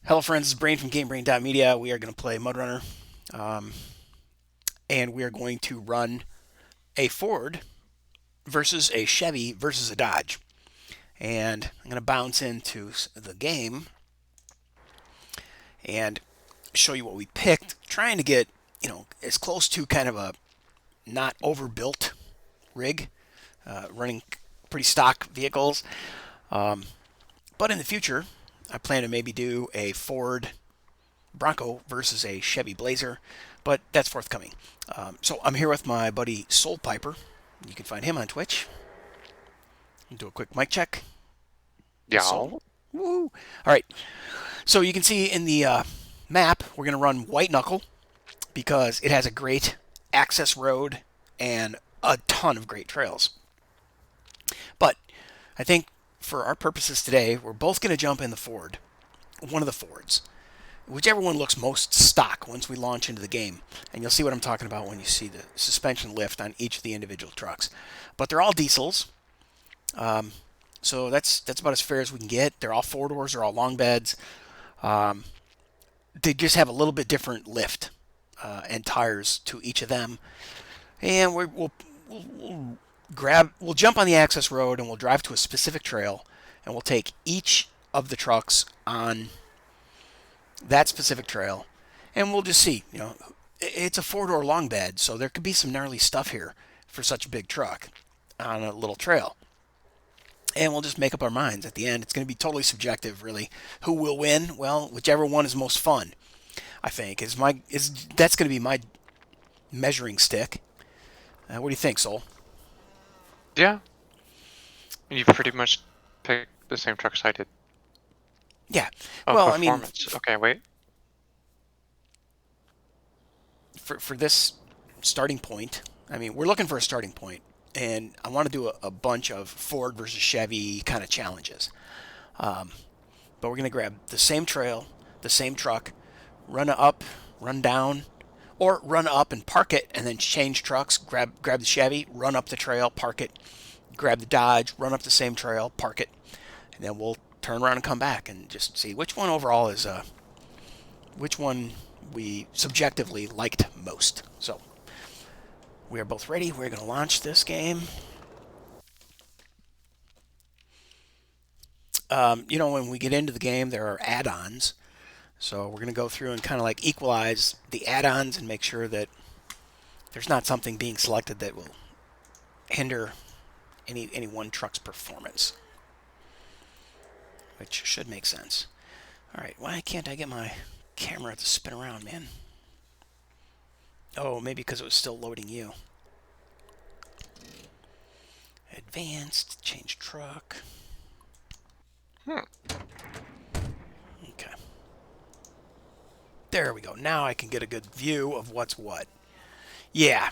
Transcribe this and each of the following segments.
Hello, friends. This is Brain from GameBrain.media. We are going to play Mudrunner, and we are going to run a Ford versus a Chevy versus a Dodge. And I'm going to bounce into the game and show you what we picked, trying to get as close to kind of a not overbuilt rig, running pretty stock vehicles. Um, but in the future, I plan to maybe do a Ford Bronco versus a Chevy Blazer, but that's forthcoming. So I'm here with my buddy Soul Piper. You can find him on Twitch. Do a quick mic check. Yeah. Soul. Woo! All right. So you can see in the map, we're going to run White Knuckle because it has a great access road and a ton of great trails. But I think for our purposes today, we're both going to jump in the Ford, one of the Fords, whichever one looks most stock once we launch into the game. And you'll see what I'm talking about when you see the suspension lift on each of the individual trucks. But they're all diesels, so that's about as fair as we can get. They're all four doors, they're all long beds. Um, they just have a little bit different lift and tires to each of them. And we'll jump on the access road and we'll drive to a specific trail, and we'll take each of the trucks on that specific trail, and we'll just see. It's a four-door long bed, so there could be some gnarly stuff here for such a big truck on a little trail. And we'll just make up our minds at the end. It's going to be totally subjective, really. Who will win? Well, whichever one is most fun, I think, is that's going to be my measuring stick. What do you think, Soul? Yeah. You pretty much picked the same trucks I did. Yeah. Oh, Well, I mean, performance. Okay, wait. for this starting point, I mean, we're looking for a starting point, and I want to do a bunch of Ford versus Chevy kind of challenges. Um, but we're going to grab the same trail, the same truck, run up, run down, or run up and park it, and then change trucks. Grab the Chevy, run up the trail, park it. Grab the Dodge, run up the same trail, park it, and then we'll turn around and come back and just see which one overall is which one we subjectively liked most. So we are both ready. We're going to launch this game. When we get into the game, there are add-ons. So we're going to go through and kind of like equalize the add-ons and make sure that there's not something being selected that will hinder any one truck's performance, which should make sense. All right, why can't I get my camera to spin around, man? Oh, maybe because it was still loading you. Advanced, change truck. Hmm. Okay. There we go. Now I can get a good view of what's what. Yeah,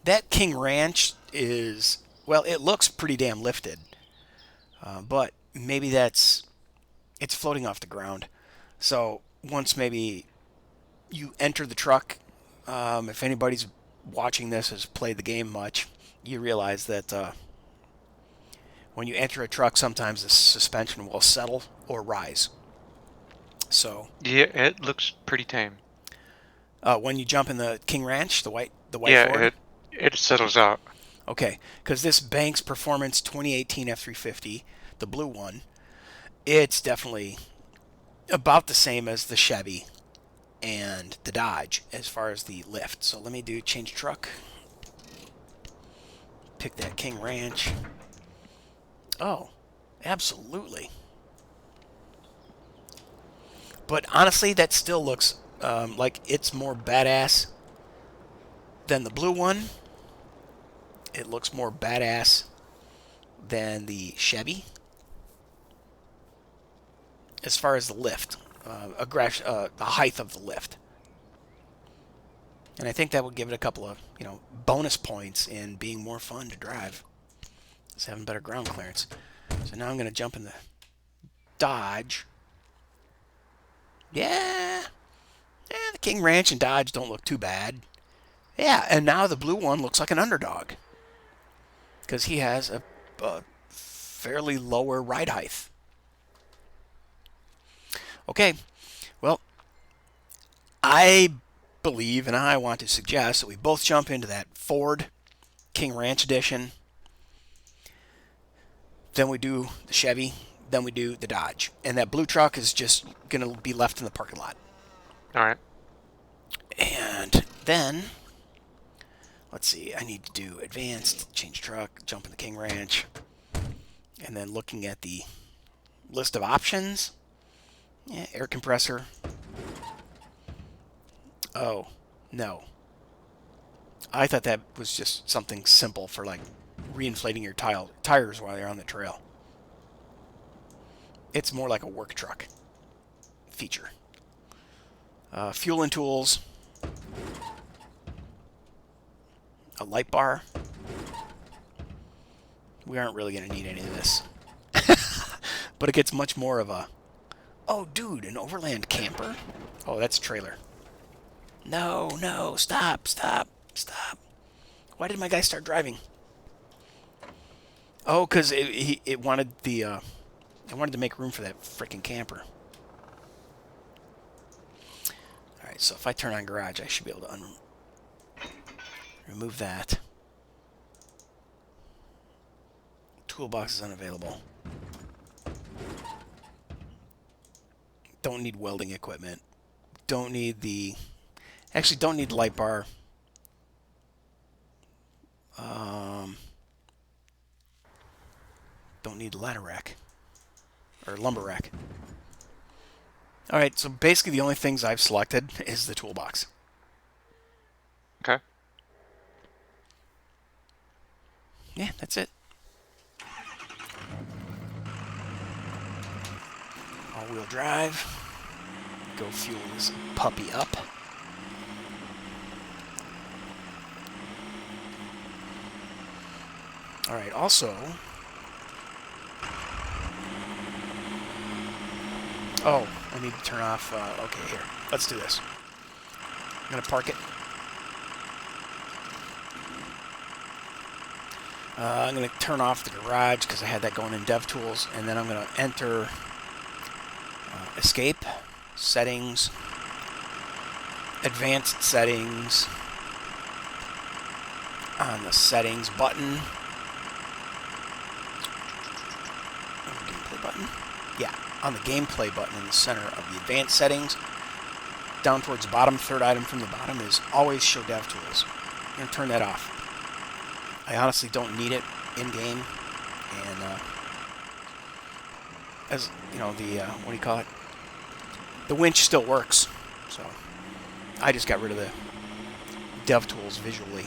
that King Ranch is, well, it looks pretty damn lifted, but maybe it's floating off the ground. So once maybe you enter the truck, if anybody's watching this has played the game much, you realize that when you enter a truck, sometimes the suspension will settle or rise. So Yeah, it looks pretty tame. when you jump in the King Ranch, the white Yeah, Ford, it settles out. okay, because this Banks Performance 2018 F350, the blue one, it's definitely about the same as the Chevy and the Dodge as far as the lift. So let me do change truck, pick that King Ranch. Oh, absolutely. But honestly, that still looks like it's more badass than the blue one. It looks more badass than the Chevy as far as the lift, the height of the lift. And I think that would give it a couple of bonus points in being more fun to drive. It's having better ground clearance. So now I'm going to jump in the Dodge. Yeah, the King Ranch and Dodge don't look too bad. Yeah, and now the blue one looks like an underdog because he has a fairly lower ride height. Okay, I believe, and I want to suggest, that we both jump into that Ford King Ranch Edition, then we do the Chevy, then we do the Dodge. And that blue truck is just going to be left in the parking lot. All right. And then, let's see, I need to do advanced, change truck, jump in the King Ranch, and then looking at the list of options, yeah, air compressor. Oh, no. I thought that was just something simple for like reinflating your tires while you're on the trail. It's more like a work truck feature. Fuel and tools, a light bar. We aren't really going to need any of this. But it gets much more of a, oh, dude, an overland camper? Oh, that's a trailer. No, no, stop, stop, stop. Why did my guy start driving? Oh, because it wanted the, it wanted to make room for that freaking camper. Alright, so if I turn on garage, I should be able to remove that. Toolbox is unavailable. Don't need welding equipment. Don't need the... Actually, don't need the light bar. Don't need the ladder rack. Or lumber rack. Alright, so basically the only things I've selected is the toolbox. Okay. Yeah, that's it. All-wheel drive. Go fuel this puppy up. Alright, also... Oh, I need to turn off... okay, here. Let's do this. I'm going to park it. I'm going to turn off the garage because I had that going in DevTools. And then I'm going to enter Escape, Settings, Advanced Settings. On the Settings button. Gameplay button? Yeah, on the Gameplay button in the center of the Advanced Settings. Down towards the bottom, third item from the bottom is Always Show DevTools. I'm going to turn that off. I honestly don't need it in-game. And, as, you know, the, what do you call it? The winch still works. So, I just got rid of the DevTools visually.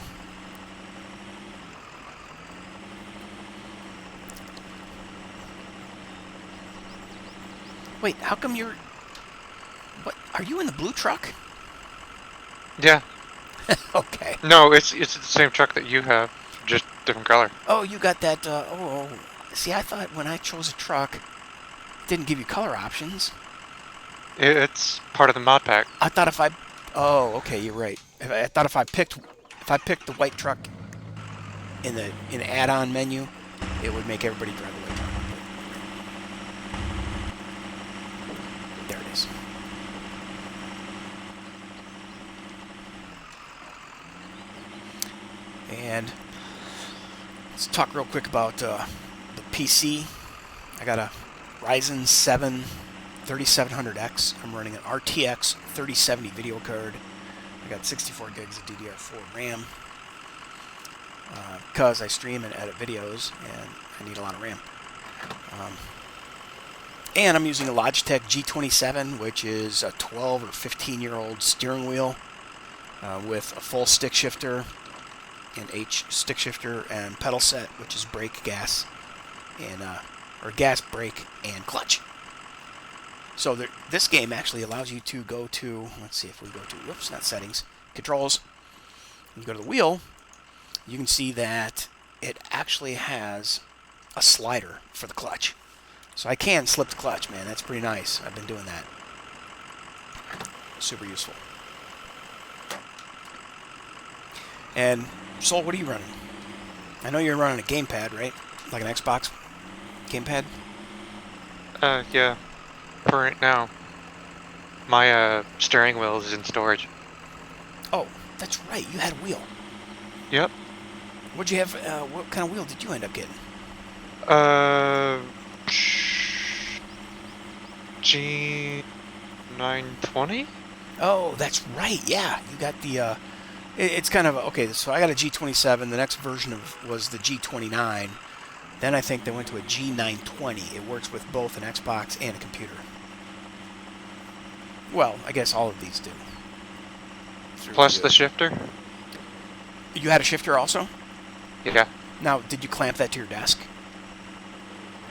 Wait, how come you're... What? Are you in the blue truck? Yeah. Okay. No, it's the same truck that you have, just different color. Oh, you got that, See, I thought when I chose a truck, it didn't give you color options. It's part of the mod pack. I thought if I... Oh, okay, you're right. I thought if I picked the white truck in the add-on menu, it would make everybody drive the white truck. There it is. And let's talk real quick about the PC. I got a Ryzen 7 3700X. I'm running an RTX 3070 video card. I got 64 gigs of DDR4 RAM because I stream and edit videos, and I need a lot of RAM. And I'm using a Logitech G27, which is a 12 or 15-year-old steering wheel with a full stick shifter, an H stick shifter, and pedal set, which is brake, gas, and or gas, brake, and clutch. So this game actually allows you to go to, let's see if we go to, whoops, not settings, controls. You go to the wheel, you can see that it actually has a slider for the clutch. So I can slip the clutch, man. That's pretty nice. I've been doing that. Super useful. And, Sol, what are you running? I know you're running a gamepad, right? Like an Xbox gamepad? Yeah. For right now. My steering wheel is in storage. Oh, that's right. You had a wheel. Yep. What'd you have? What kind of wheel did you end up getting? G920? Oh, that's right. Yeah, you got the. It's kind of okay. So I got a G27. The next version was the G29. Then I think they went to a G920. It works with both an Xbox and a computer. Well, I guess all of these do. Plus the shifter? You had a shifter also? Yeah. Now, did you clamp that to your desk?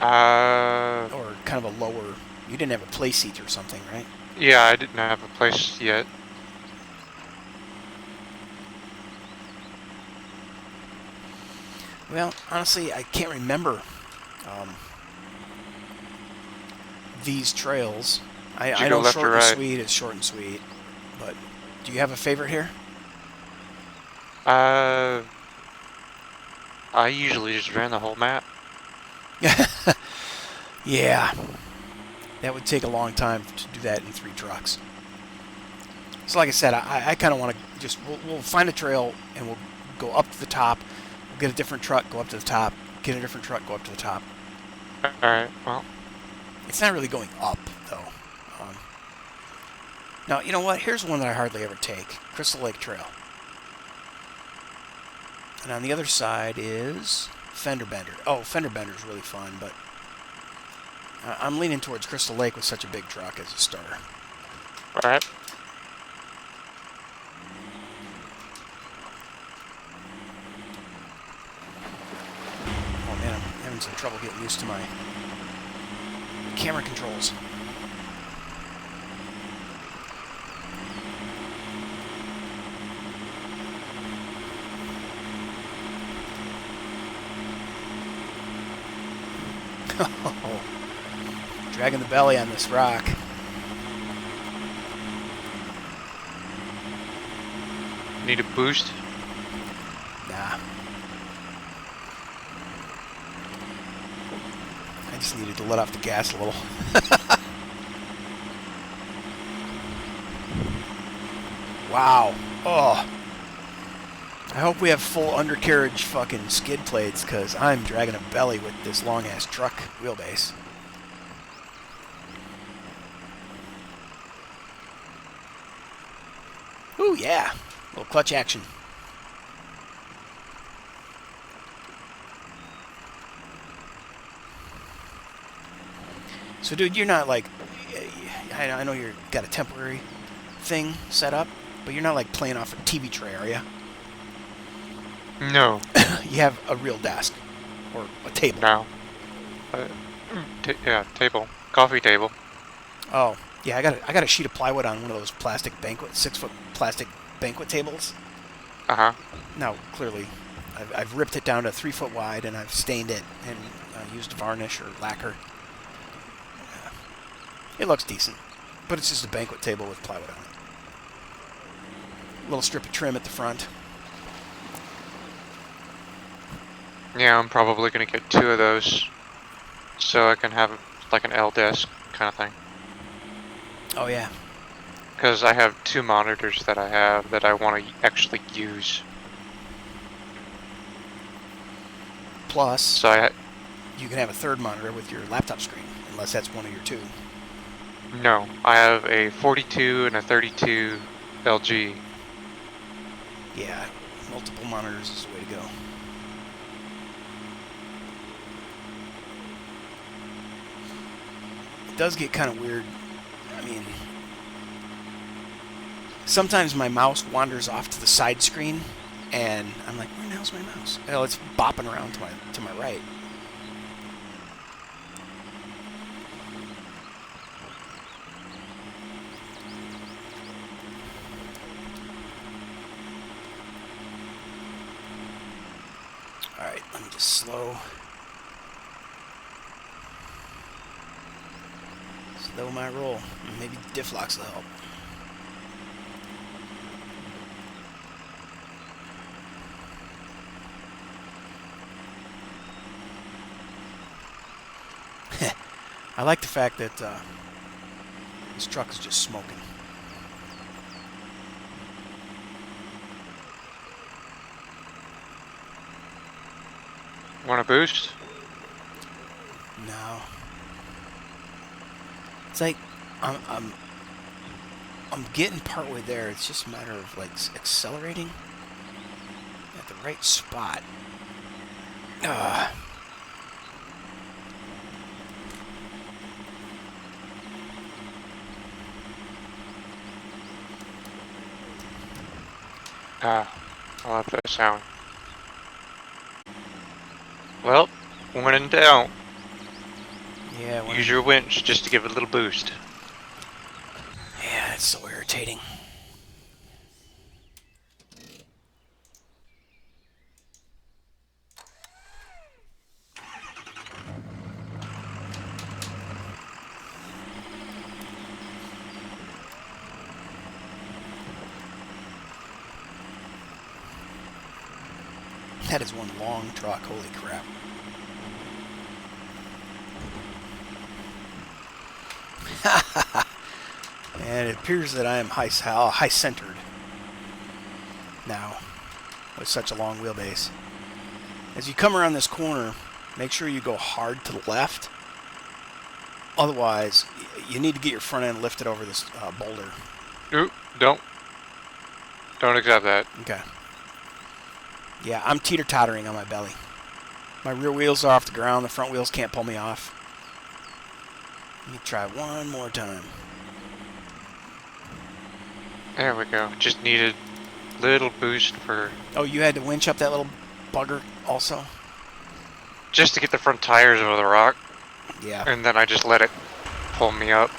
Uh, Or kind of a lower... You didn't have a play seat or something, right? yeah, I didn't have a place yet. Well, honestly, I can't remember these trails. Did you I go know left or short and right? sweet is short and sweet, but do you have a favorite here? Uh, I usually just ran the whole map. Yeah, that would take a long time to do that in 3 trucks. So like I said, I kind of want to just... We'll find a trail and we'll go up to the top. We'll get a different truck, go up to the top. Get a different truck, go up to the top. Alright, well. It's not really going up, though. Now, you know what? Here's one that I hardly ever take. Crystal Lake Trail. And on the other side is Fender Bender. Oh, Fender Bender is really fun, but I'm leaning towards Crystal Lake with such a big truck as a starter. Alright. Oh man, I'm having some trouble getting used to my camera controls. Oh, dragging the belly on this rock. Need a boost? Nah. I just needed to let off the gas a little. Wow. Oh. I hope we have full undercarriage fucking skid plates, because I'm dragging a belly with this long-ass truck wheelbase. Ooh, yeah. A little clutch action. So, dude, you're not like... I know you've got a temporary thing set up, but you're not like playing off a TV tray, are you? No. You have a real desk. Or a table. No. Yeah, table. Coffee table. Oh, yeah, I got a sheet of plywood on one of those plastic 6-foot plastic banquet tables. Uh-huh. Now, clearly, I've ripped it down to 3 foot wide, and I've stained it and used varnish or lacquer. It looks decent, but it's just a banquet table with plywood on it. A little strip of trim at the front. Yeah, I'm probably gonna get 2 of those, so I can have like an L desk kind of thing. Oh yeah. Because I have 2 monitors that I want to actually use. Plus, So you can have a third monitor with your laptop screen, unless that's one of your 2. no, I have a 42 and a 32 LG. Yeah, multiple monitors is the way to go. It does get kind of weird. I mean, sometimes my mouse wanders off to the side screen, and I'm like, where the hell's my mouse? Oh, it's bopping around to my right. All right, let me just slow my roll. Maybe diff locks will help. I like the fact that This truck is just smoking. Want a boost? No. It's like I'm getting partway there. It's just a matter of like accelerating at the right spot. Ugh. I love that sound. Well, when in doubt, Yeah. use your winch just to give it a little boost. Yeah, it's so irritating. That is one long truck. Holy crap. And it appears that I am high-centered now with such a long wheelbase. As you come around this corner, make sure you go hard to the left. Otherwise, you need to get your front end lifted over this boulder. Oop, don't accept that. Okay. Yeah, I'm teeter-tottering on my belly. My rear wheels are off the ground. The front wheels can't pull me off. Let me try one more time. There we go. Just needed a little boost for... Oh, you had to winch up that little bugger also? just to get the front tires over the rock. Yeah. And then I just let it pull me up.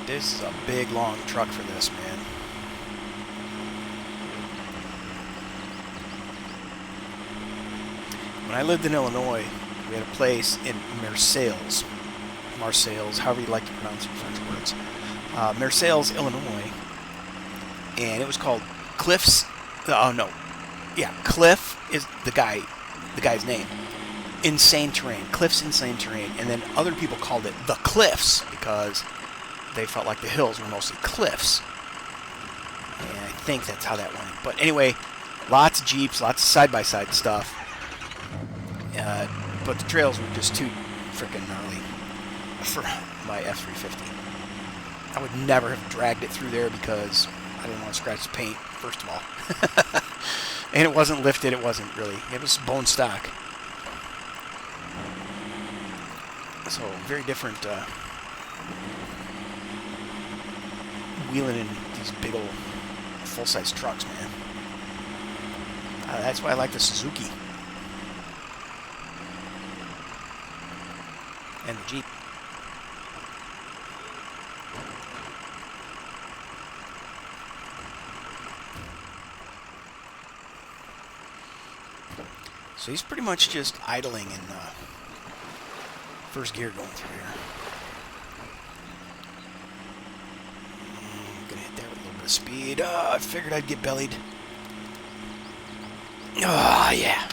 This is a big, long truck for this, man. When I lived in Illinois, we had a place in Marseilles, however you like to pronounce your French words. Marseilles, Illinois, and it was called Cliff's. Oh no, yeah, Cliff is the guy's name. Insane Terrain, Cliff's Insane Terrain, and then other people called it the Cliffs because they felt like the hills were mostly cliffs. And I think that's how that went. But anyway, lots of Jeeps, lots of side-by-side stuff. But the trails were just too freaking gnarly for my F-350. I would never have dragged it through there because I didn't want to scratch the paint, first of all. And it wasn't lifted, it wasn't really. It was bone stock. So, very different wheeling in these big old full-size trucks, man. That's why I like the Suzuki. And the Jeep. So he's pretty much just idling in first gear going through here. I'm gonna hit that with a little bit of speed. I figured I'd get bellied. Oh, yeah.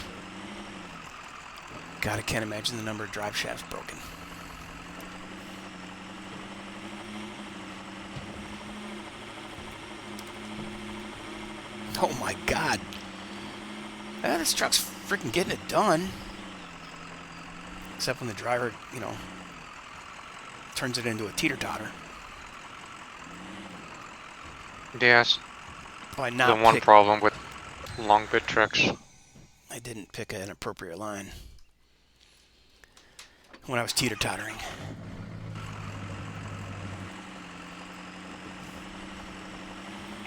God, I can't imagine the number of drive shafts broken. Oh my God. This truck's freaking getting it done. Except when the driver, turns it into a teeter-totter. Yes. By not The one problem with long bit trucks. I didn't pick an appropriate line when I was teeter-tottering.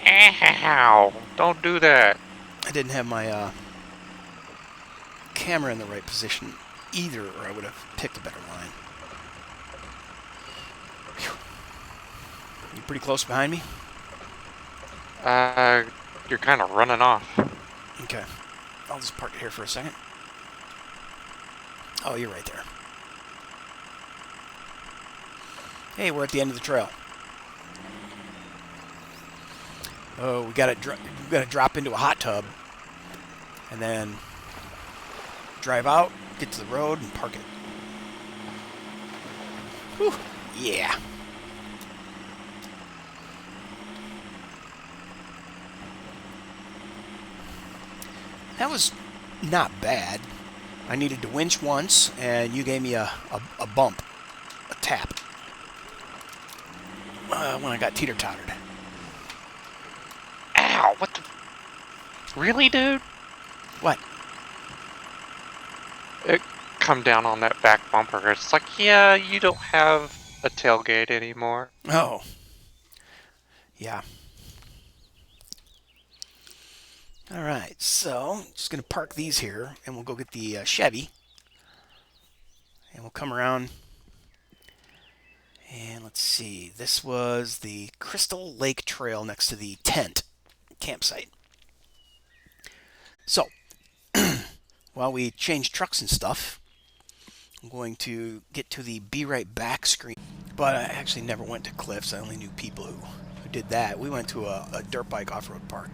Ow! Don't do that. I didn't have my camera in the right position either, or I would have picked a better line. Whew. You pretty close behind me? You're kind of running off. Okay. I'll just park it here for a second. Oh, you're right there. Hey, we're at the end of the trail. Oh, we got to drop into a hot tub, and then drive out, get to the road and park it. Whew. Yeah. That was not bad. I needed to winch once, and you gave me a bump, a tap, when I got teeter-tottered. Ow, what the... Really, dude? What? It come down on that back bumper. It's like, yeah, you don't have a tailgate anymore. Oh. Yeah. All right, so just going to park these here, and we'll go get the Chevy. And we'll come around. And let's see. This was the Crystal Lake Trail next to the tent campsite. So, while we change trucks and stuff, I'm going to get to the Be Right Back screen. But I actually never went to Cliffs. I only knew people who did that. We went to a dirt bike off-road park.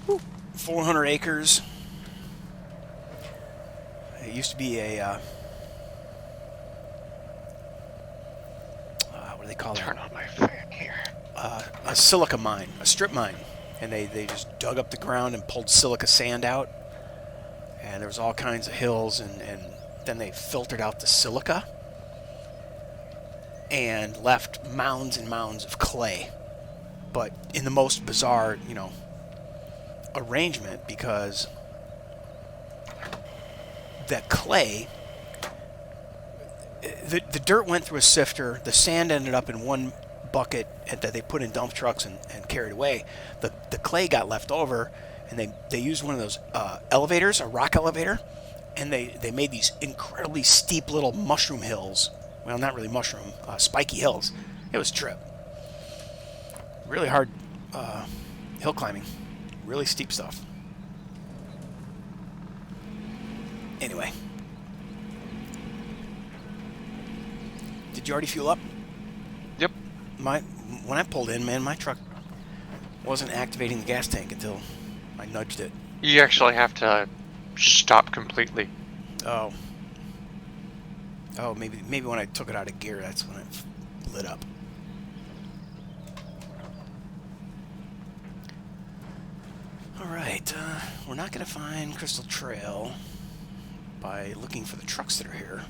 Woo. 400 acres. It used to be a... what do they call it? Turn on my fan here. A silica mine, a strip mine. And they just dug up the ground and pulled silica sand out. And there was all kinds of hills, and then they filtered out the silica and left mounds and mounds of clay. But in the most bizarre, arrangement, because that clay, the dirt went through a sifter, the sand ended up in one bucket that they put in dump trucks and carried away. The clay got left over, and they used one of those elevators, a rock elevator, and they made these incredibly steep little mushroom hills. Well, not really mushroom, spiky hills. It was a trip. Really hard hill climbing. Really steep stuff. Anyway. Did you already fuel up? Yep. When I pulled in, man, my truck wasn't activating the gas tank until I nudged it. You actually have to stop completely. Oh. Oh, maybe when I took it out of gear, that's when it lit up. Alright, we're not going to find Crystal Trail by looking for the trucks that are here.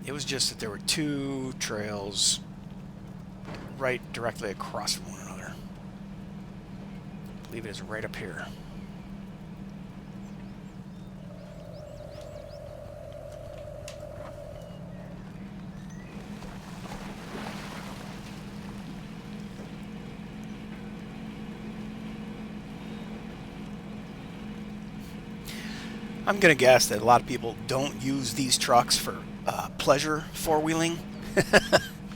It was just that there were two trails right directly across from one another. I believe it is right up here. I'm going to guess that a lot of people don't use these trucks for pleasure four-wheeling.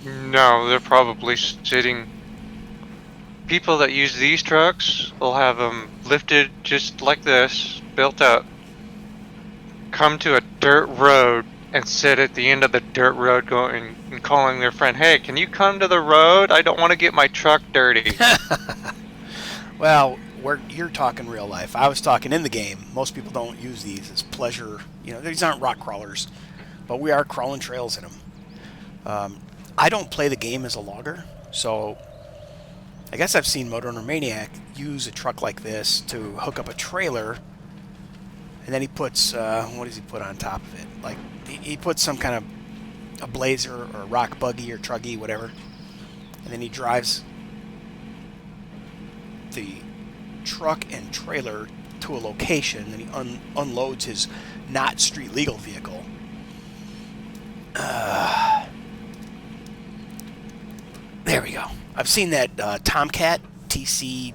No, they're probably sitting... People that use these trucks will have them lifted just like this, built up, come to a dirt road and sit at the end of the dirt road going and calling their friend, "Hey, can you come to the road? I don't want to get my truck dirty." Well, you're talking real life. I was talking in the game. Most people don't use these as pleasure. These aren't rock crawlers, but we are crawling trails in them. I don't play the game as a logger, so I guess I've seen Mudrunner Maniac use a truck like this to hook up a trailer, and then he puts, what does he put on top of it? Like, he puts some kind of a blazer or a rock buggy or truggy, whatever, and then he drives the truck and trailer to a location, and he unloads his not street legal vehicle. There we go. I've seen that Tomcat TC.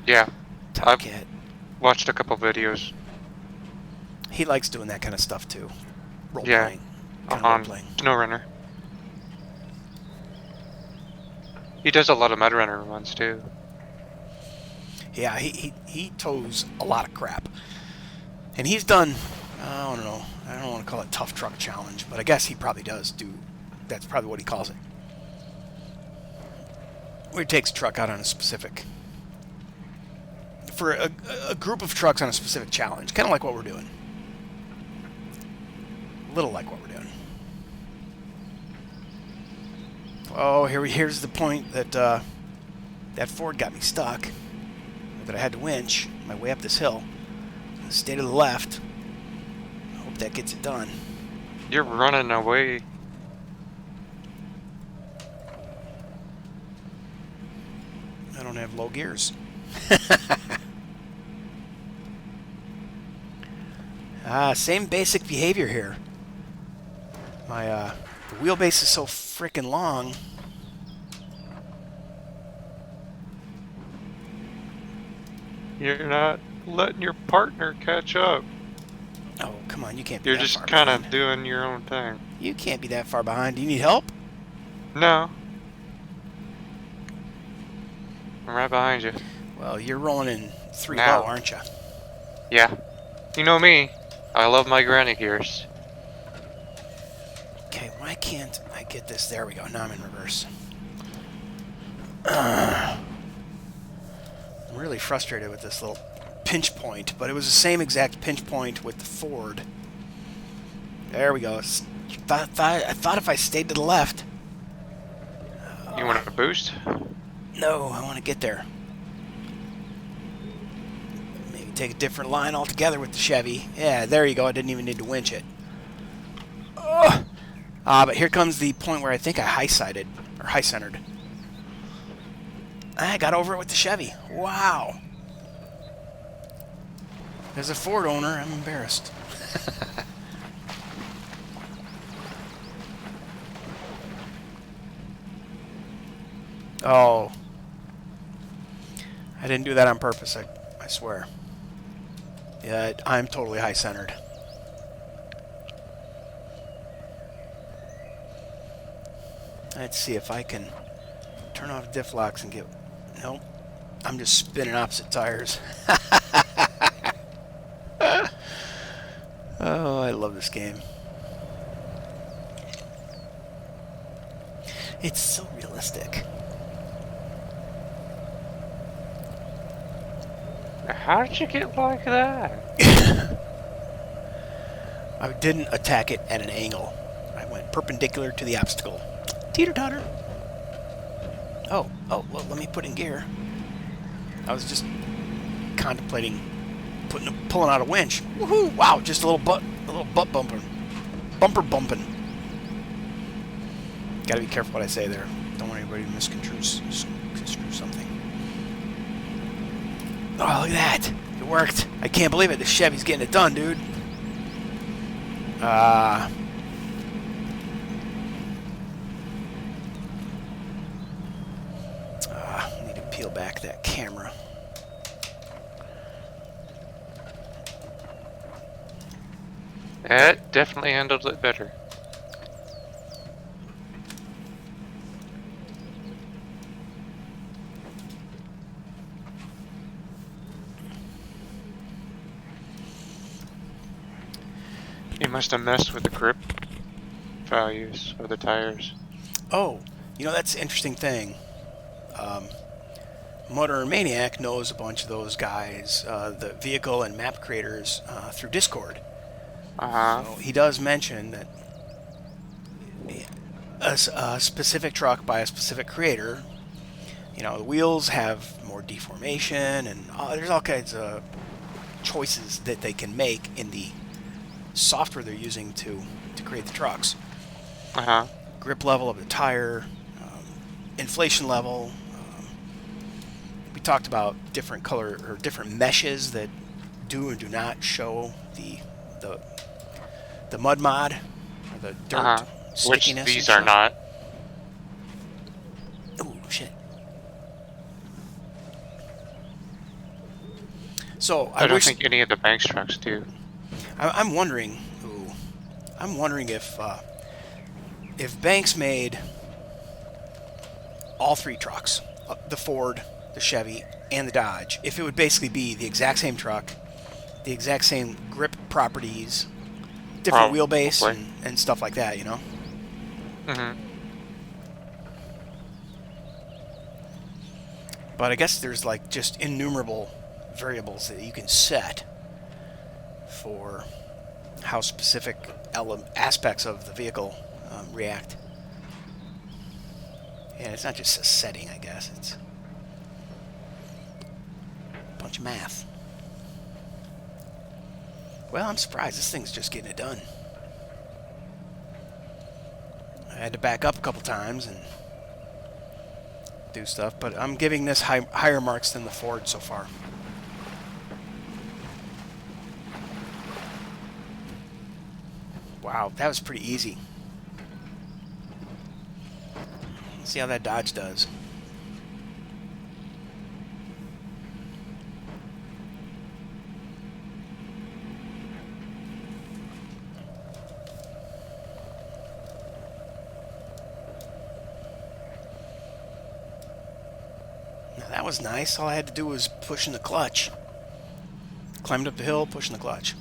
Yeah, Tomcat. I've watched a couple videos. He likes doing that kind of stuff too. Role Yeah, playing. on SnowRunner. He does a lot of Mudrunner runs too. Yeah, he tows a lot of crap. And he's done, I don't know, I don't want to call it Tough Truck Challenge, but I guess he probably does do, that's probably what he calls it. Where he takes a truck out on a specific, for a group of trucks on a specific challenge, kind of like what we're doing. little like what we're doing. Oh, here's the point that that Ford got me stuck. That I had to winch my way up this hill. Stay to the left. I hope that gets it done. You're running away. I don't have low gears. Same basic behavior here. My the wheelbase is so freaking long. You're not letting your partner catch up. Oh, come on, you can't be You're that just far kind of behind. doing your own thing. You can't be that far behind. Do you need help? No. I'm right behind you. Well, you're rolling in 3 Now. low, aren't you? Yeah. You know me. I love my granny gears. Okay, why can't I get this? There we go. Now I'm in reverse. I'm really frustrated with this little pinch point, but it was the same exact pinch point with the Ford. There we go. I thought if I stayed to the left. You want a boost? No, I want to get there. Maybe take a different line altogether with the Chevy. Yeah, there you go. I didn't even need to winch it. But here comes the point where I think I high-sided, or high-centered. I got over it with the Chevy. Wow. As a Ford owner, I'm embarrassed. Oh. I didn't do that on purpose, I swear. Yeah, I'm totally high-centered. Let's see if I can turn off diff locks and get... Nope. I'm just spinning opposite tires. Oh, I love this game. It's so realistic. How did you get like that? I didn't attack it at an angle. I went perpendicular to the obstacle. Teeter-totter. Oh, well, let me put in gear. I was just contemplating pulling out a winch. Woohoo! Wow, just a little butt bumper. Bumper bumping. Gotta be careful what I say there. Don't want anybody to misconstrue something. Oh, look at that. It worked. I can't believe it. The Chevy's getting it done, dude. Need to peel back that camera. That definitely handled it better. You must have messed with the grip values of the tires. Oh, you know, that's an interesting thing. Mudrunner Maniac knows a bunch of those guys, the vehicle and map creators, through Discord. So he does mention that a specific truck by a specific creator, you know, the wheels have more deformation, and there's all kinds of choices that they can make in the software they're using to create the trucks. Grip level of the tire, inflation level. We talked about different color or different meshes that do and do not show the mud mod or the dirt stickiness. Which these are not. Oh shit! So I don't think any of the Banks trucks do. I'm wondering. I'm wondering if Banks made all 3 trucks, the Ford, the Chevy, and the Dodge, if it would basically be the exact same truck, the exact same grip properties, different wheelbase and stuff like that, you know? But I guess there's like just innumerable variables that you can set for how specific aspects of the vehicle react. And it's not just a setting, I guess. It's a bunch of math. Well, I'm surprised this thing's just getting it done. I had to back up a couple times and do stuff, but I'm giving this higher marks than the Ford so far. Wow, that was pretty easy. Let's see how that Dodge does. Now that was nice. All I had to do was push in the clutch. Climbed up the hill, pushing the clutch.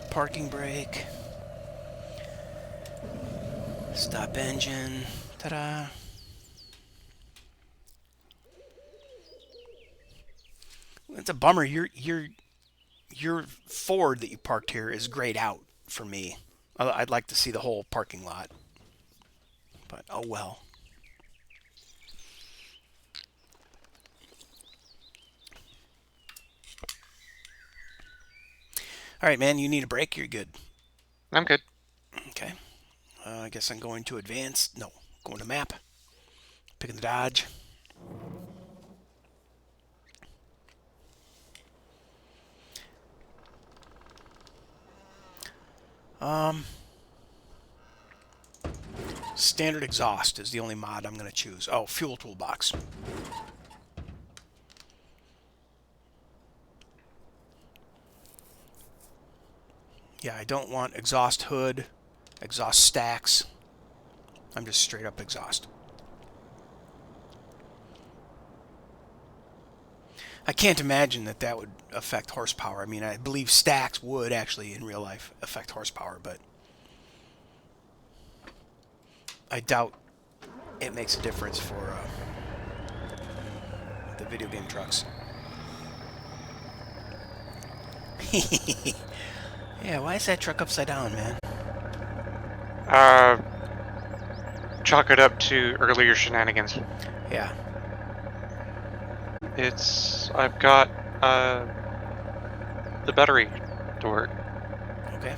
Parking brake. Stop engine. Ta-da. It's a bummer. Your Ford that you parked here is grayed out for me. I'd like to see the whole parking lot. But oh well. All right, man, you need a break? You're good. I'm good. Okay. I guess I'm going to advance. No, going to map. Picking the Dodge. Standard exhaust is the only mod I'm going to choose. Oh, fuel toolbox. Yeah, I don't want exhaust hood, exhaust stacks. I'm just straight up exhaust. I can't imagine that that would affect horsepower. I mean, I believe stacks would actually in real life affect horsepower, but I doubt it makes a difference for the video game trucks. Yeah, why is that truck upside down, man? Chalk it up to earlier shenanigans. Yeah. I've got, the battery to work. Okay.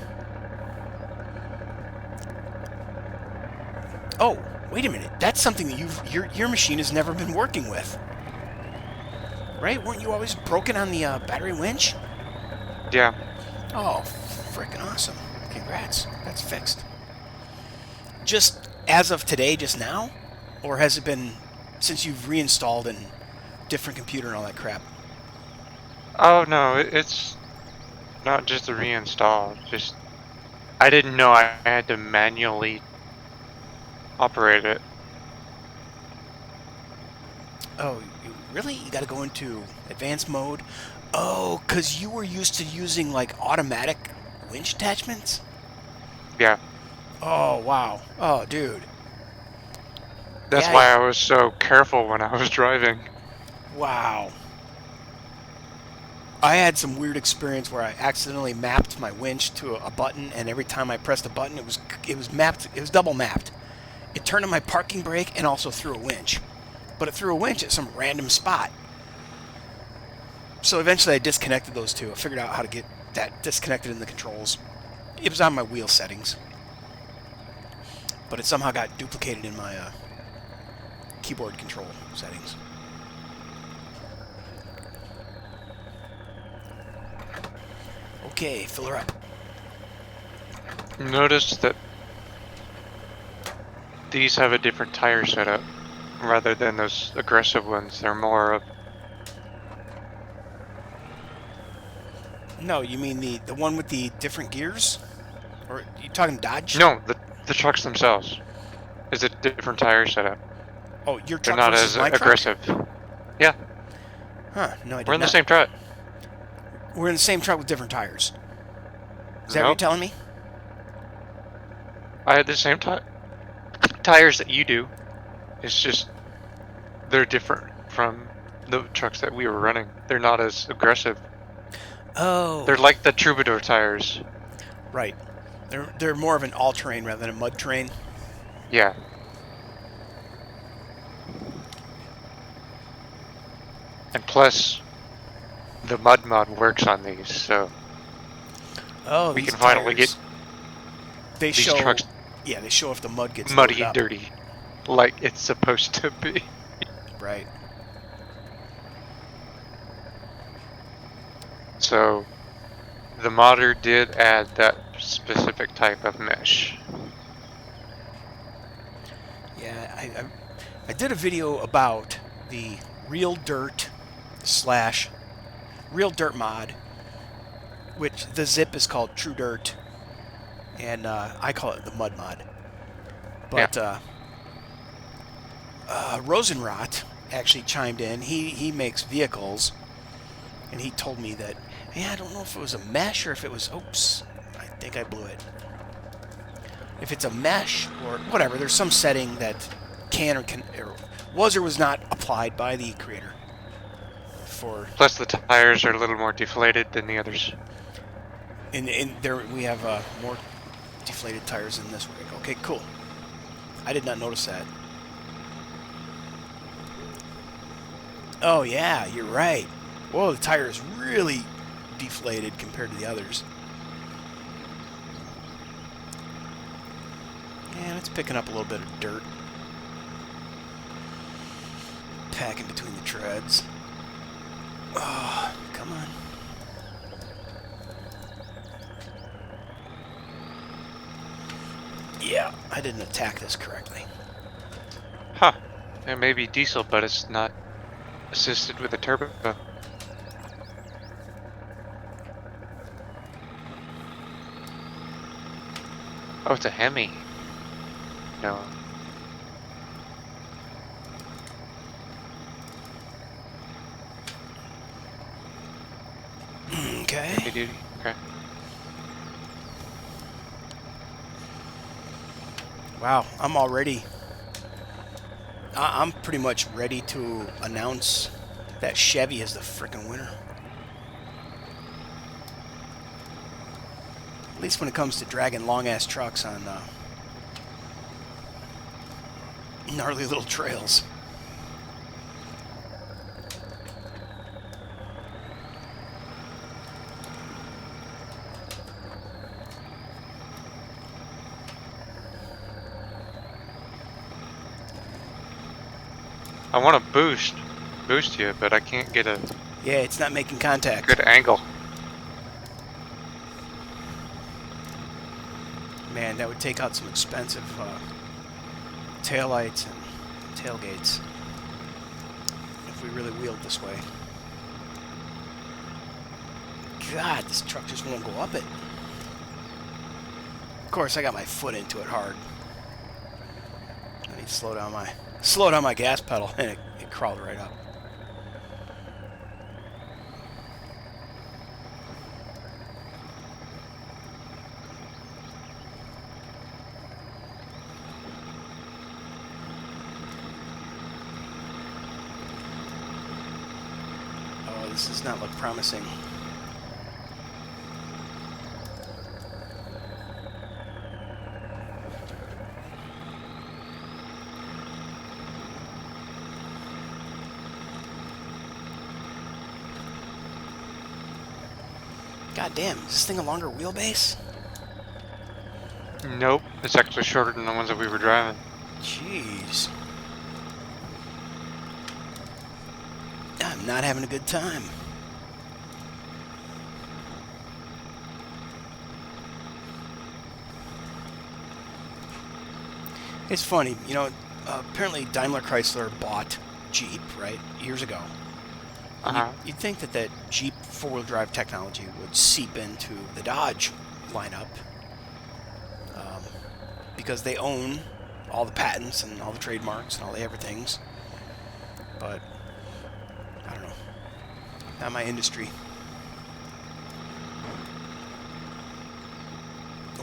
Oh, wait a minute. That's something that your machine has never been working with. Right? Weren't you always broken on the battery winch? Yeah. Oh, freaking awesome. Congrats. That's fixed. Just as of today, just now? Or has it been since you've reinstalled and different computer and all that crap? Oh, no, it's not just a reinstall. Just, I didn't know I had to manually operate it. Oh, really? You gotta go into advanced mode? Oh, because you were used to using, like, automatic winch attachments? Yeah. Oh, wow. Oh, dude. That's Yeah, why I was so careful when I was driving. wow. I had some weird experience where I accidentally mapped my winch to a button, and every time I pressed a button, it was mapped. It was double mapped. It turned on my parking brake and also threw a winch, but it threw a winch at some random spot. So eventually, I disconnected those two. I figured out how to get that disconnected in the controls. It was on my wheel settings, but it somehow got duplicated in my keyboard control settings. Okay, fill her up. Notice that these have a different tire setup rather than those aggressive ones. They're more of... No, you mean the one with the different gears? Or are you talking Dodge? No, the trucks themselves is a different tire setup. Oh, your They're truck not versus as my truck? aggressive. Yeah, Huh, no, I did we're in the not. same truck. We're in the same truck with different tires. Is that what you're Nope. telling me? I had the same tire. tires that you do. It's just they're different from the trucks that we were running. They're not as aggressive. They're Oh, like the Troubadour tires. right. They're more of an all-terrain rather than a mud terrain. Yeah. And plus, the mud mod works on these, so Oh, we these can finally get tires. They these show, trucks yeah, they show if the mud gets loaded muddy and up. dirty, like it's supposed to be. Right. So the modder did add that specific type of mesh. Yeah, I did a video about the real dirt slash real dirt mod, which the zip is called True Dirt, and I call it the mud mod. Yeah. But Rosenrot actually chimed in. He makes vehicles, and he told me that, yeah, I don't know if it was a mesh or if it was, oops, I think I blew it. If it's a mesh or whatever, there's some setting that can or was or was not applied by the creator for. Plus the tires are a little more deflated than the others. In there we have more deflated tires in this rig. Okay, cool. I did not notice that. Oh yeah, you're right. Whoa, the tire is really deflated compared to the others. And it's picking up a little bit of dirt. Packing between the treads. Oh, come on. Yeah, I didn't attack this correctly. Huh. It may be diesel, but it's not assisted with a turbo. Oh, it's a Hemi. No. Okay. Heavy duty. Okay. Wow, I'm already. I'm pretty much ready to announce that Chevy is the frickin' winner. At least when it comes to dragging long-ass trucks on gnarly little trails. I want to boost you, but I can't get a Yeah, it's not making contact. good angle. Man, that would take out some expensive taillights and tailgates if we really wheeled this way. God, this truck just won't go up it. Of course, I got my foot into it hard. I need to slow down my gas pedal, and it crawled right up. Oh, this does not look promising. God damn, is this thing a longer wheelbase? Nope. It's actually shorter than the ones that we were driving. Jeez. I'm not having a good time. It's funny, you know, apparently Daimler Chrysler bought Jeep, right, years ago. You'd think that that Jeep four-wheel drive technology would seep into the Dodge lineup because they own all the patents and all the trademarks and all the everythings. But I don't know, not my industry,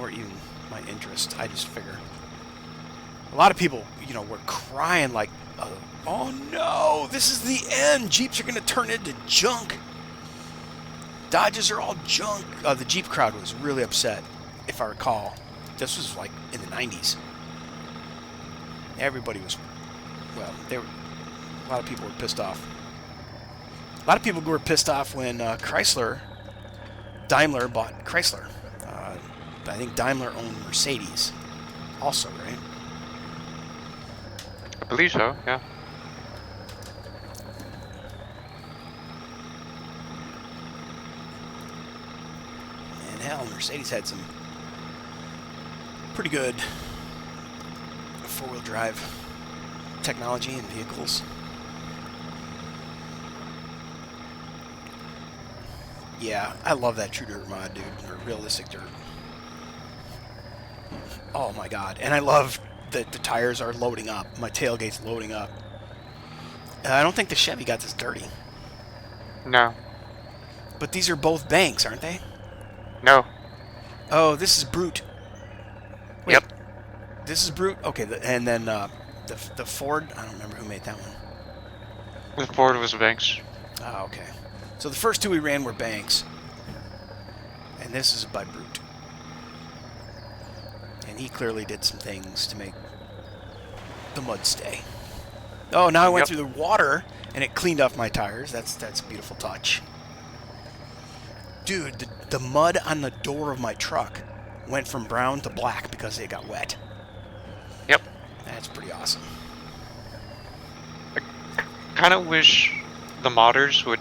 or even my interest. I just figure A lot of people, were crying like, oh no, this is the end. Jeeps are going to turn into junk. Dodges are all junk. The Jeep crowd was really upset, if I recall. This was like in the 90s. Everybody was, well, a lot of people were pissed off. A lot of people were pissed off when Daimler bought Chrysler. I think Daimler owned Mercedes also, right? I believe so, yeah. And hell, Mercedes had some pretty good four-wheel drive technology in vehicles. Yeah, I love that True Dirt mod, dude, or Realistic Dirt. Oh my god, and I love that the tires are loading up. My tailgate's loading up. I don't think the Chevy got this dirty. No. But these are both banks, aren't they? No. Oh, this is Brute. Wait, Yep. this is Brute? Okay, and then the Ford, I don't remember who made that one. The Ford was Banks. Oh, okay. So the first two we ran were banks. And this is by Brute. And he clearly did some things to make the mud stay. Oh, now I went through the water and it cleaned off my tires. That's a beautiful touch. Dude, the mud on the door of my truck went from brown to black because it got wet. Yep. That's pretty awesome. I kind of wish the modders would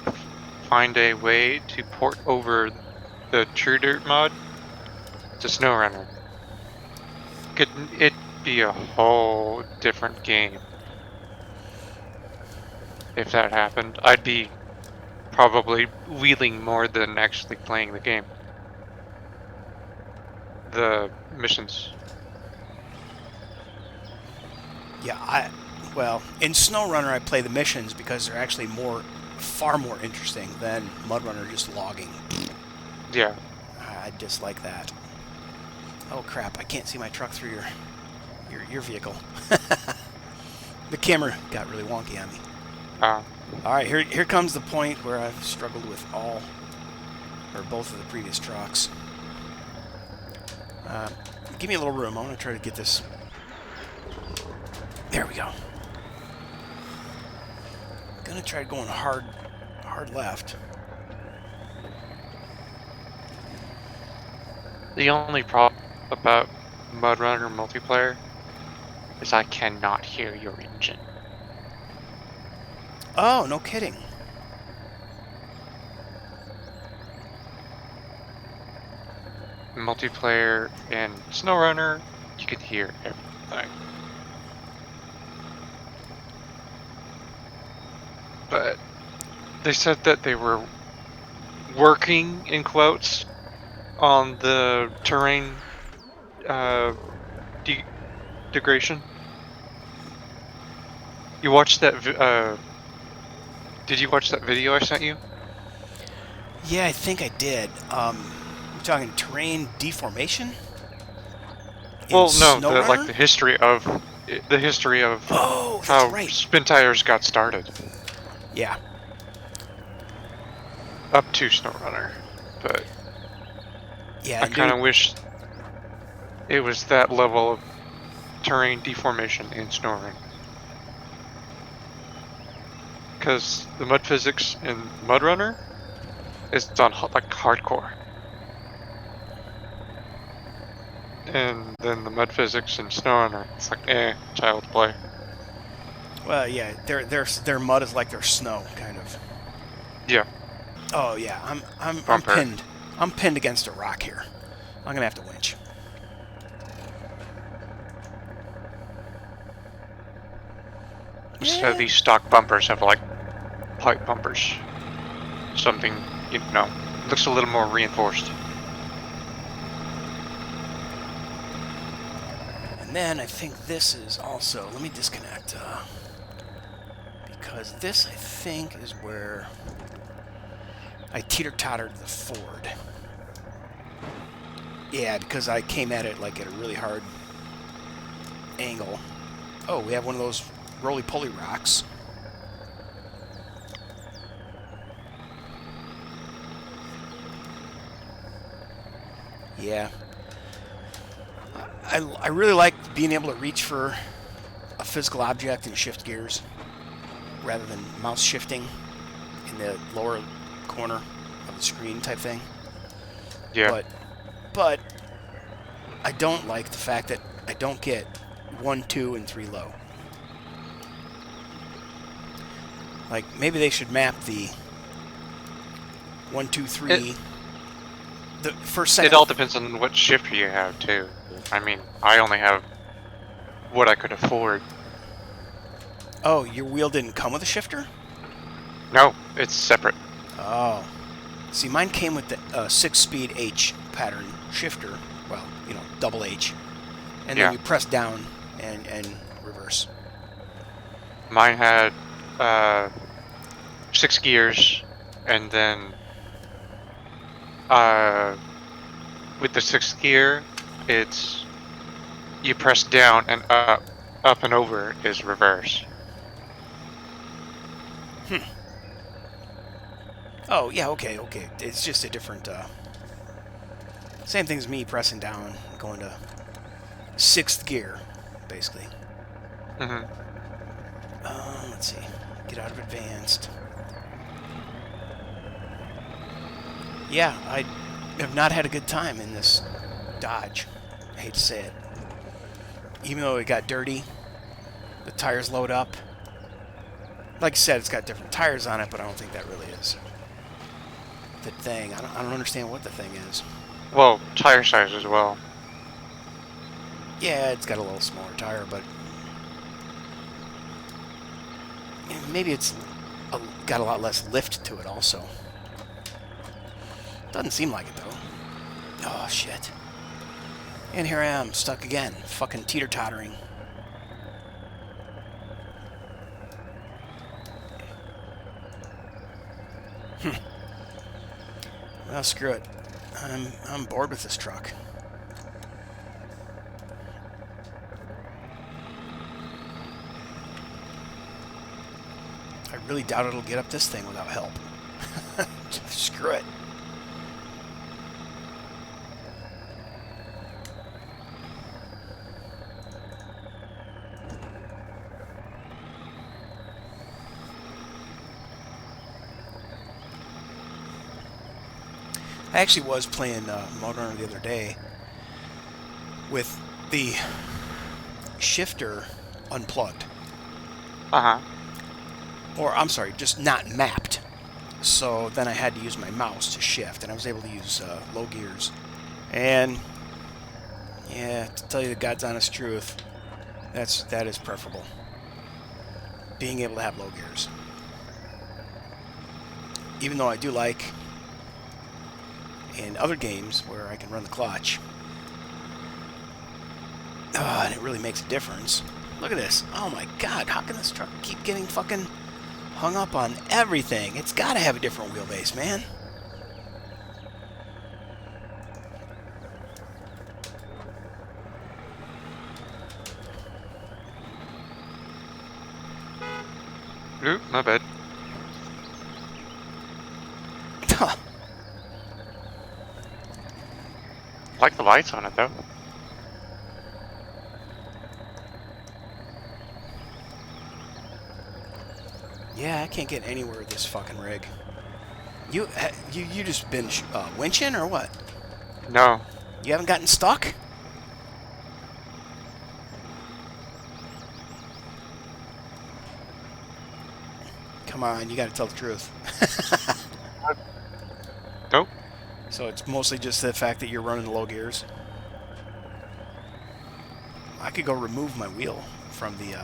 find a way to port over the True Dirt mod to SnowRunner. Could it be a whole different game if that happened? I'd be probably wheeling more than actually playing the game. The missions. Yeah, well, in SnowRunner I play the missions because they're actually far more interesting than Mudrunner just logging. Yeah. I dislike that. Oh crap, I can't see my truck through your vehicle. The camera got really wonky on me. Alright, here comes the point where I've struggled with all, or both of the previous trucks. Give me a little room. I want to try to get this. There we go. Gonna try going hard left. The only problem about Mudrunner multiplayer is I cannot hear your engine. Oh, no kidding. Multiplayer in SnowRunner, you could hear everything. But they said that they were working, in quotes, on the terrain degradation. You watched that? Did you watch that video I sent you? Yeah, I think I did. We're talking terrain deformation? Well, no, the history of oh, that's how right. spin tires got started. Yeah. Up to SnowRunner, but yeah, I kind of wish it was that level of terrain deformation in SnowRunner. Because the mud physics in Mudrunner is done like hardcore. And then the mud physics in SnowRunner, it's like, child play. Well, yeah, their mud is like their snow, kind of. Yeah. Oh yeah, I'm pinned. I'm pinned against a rock here. I'm gonna have to winch. So these stock bumpers have like pipe bumpers. Something, looks a little more reinforced. And then I think this is also, let me disconnect, because this I think is where I teeter-tottered the Ford. Yeah, because I came at it like at a really hard angle. Oh, we have one of those roly-poly rocks. Yeah. I really like being able to reach for a physical object and shift gears rather than mouse shifting in the lower corner of the screen type thing. Yeah. But I don't like the fact that I don't get 1, 2, and 3 low. Like, maybe they should map the 1, 2, 3. The first, second. It all depends on what shifter you have too. I mean, I only have what I could afford. Oh, your wheel didn't come with a shifter? No, it's separate. Oh. See, mine came with the 6-speed H pattern shifter. Well, you know, double H. And then you press down and reverse. Mine had 6 gears, and then with the 6th gear, it's you press down and up and over is reverse. Oh, yeah, okay. It's just a different, same thing as me pressing down, going to 6th gear, basically. Mm-hmm. Let's see. Get out of advanced. Yeah, I have not had a good time in this Dodge. I hate to say it. Even though it got dirty, the tires load up. Like I said, it's got different tires on it, but I don't think that really is the thing. I don't understand what the thing is. Well, tire size as well. Yeah, it's got a little smaller tire, but maybe it's got a lot less lift to it also. Doesn't seem like it, though. Oh, shit. And here I am, stuck again. Fucking teeter-tottering. Well, screw it. I'm bored with this truck. I really doubt it'll get up this thing without help. Screw it. I actually was playing Mudrunner the other day with the shifter unplugged. Uh-huh. Or, I'm sorry, just not mapped. So then I had to use my mouse to shift, and I was able to use low gears. And, yeah, to tell you the God's honest truth, that is preferable. Being able to have low gears. Even though I do like, in other games where I can run the clutch, and it really makes a difference. Look at this. Oh my god, how can this truck keep getting fucking hung up on everything? It's got to have a different wheelbase, man. Oop, my bad. Like the lights on it though. Yeah, I can't get anywhere with this fucking rig. You just been winching or what? No. You haven't gotten stuck? Come on, you gotta tell the truth. Nope. So it's mostly just the fact that you're running the low gears. I could go remove my wheel from the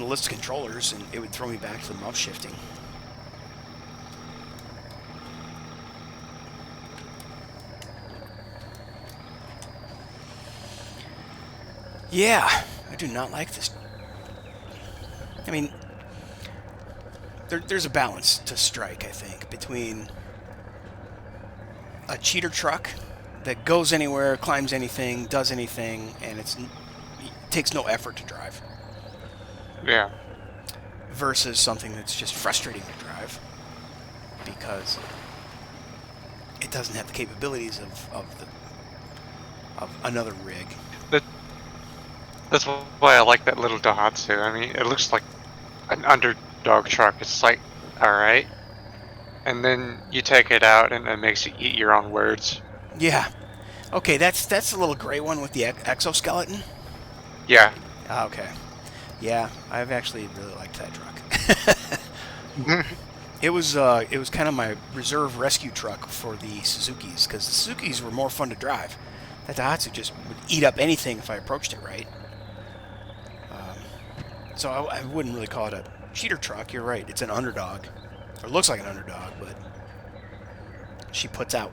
list of controllers, and it would throw me back to the mouse shifting. Yeah, I do not like this. I mean, there's a balance to strike, I think, between a cheater truck that goes anywhere, climbs anything, does anything, and it takes no effort to drive. Yeah. Versus something that's just frustrating to drive because it doesn't have the capabilities of another rig. That, that's why I like that little Daihatsu. I mean, it looks like an underdog truck. It's like, alright. And then you take it out and it makes you eat your own words. Yeah. Okay, that's a little gray one with the exoskeleton. Yeah. Okay. Yeah, I've actually really liked that truck. It was kind of my reserve rescue truck for the Suzukis because the Suzukis were more fun to drive. That Daihatsu just would eat up anything if I approached it right. So I wouldn't really call it a cheater truck. You're right. It's an underdog. Or looks like an underdog, but she puts out.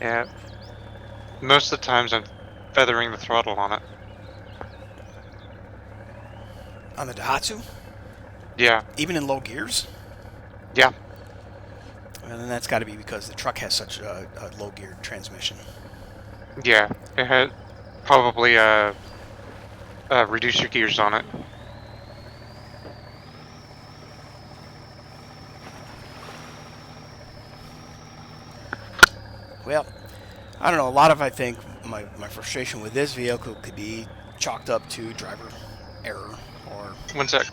Yeah. Most of the times I'm feathering the throttle on it. On the Daihatsu? Yeah. Even in low gears? Yeah. And then that's got to be because the truck has such a low geared transmission. Yeah. It had probably reduce your gears on it. Well, I don't know. A lot of, I think, my frustration with this vehicle could be chalked up to driver error or... One sec.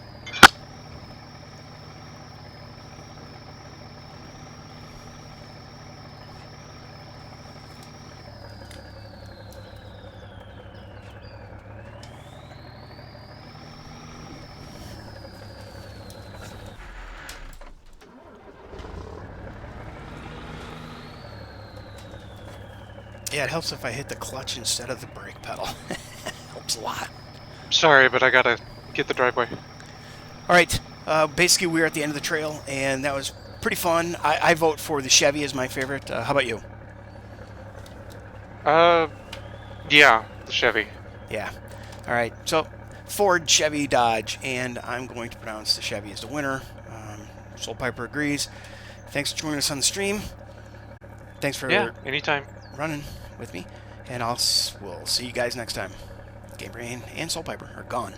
Yeah, it helps if I hit the clutch instead of the brake pedal. Helps a lot. Sorry, but I gotta get the driveway. All right. Basically, we're at the end of the trail, and that was pretty fun. I vote for the Chevy as my favorite. How about you? Yeah, the Chevy. Yeah. All right. So, Ford, Chevy, Dodge, and I'm going to pronounce the Chevy as the winner. Soul Piper agrees. Thanks for joining us on the stream. Thanks for Yeah, anytime. running with me, and we'll see you guys next time. GameBrain and Soul Piper are gone.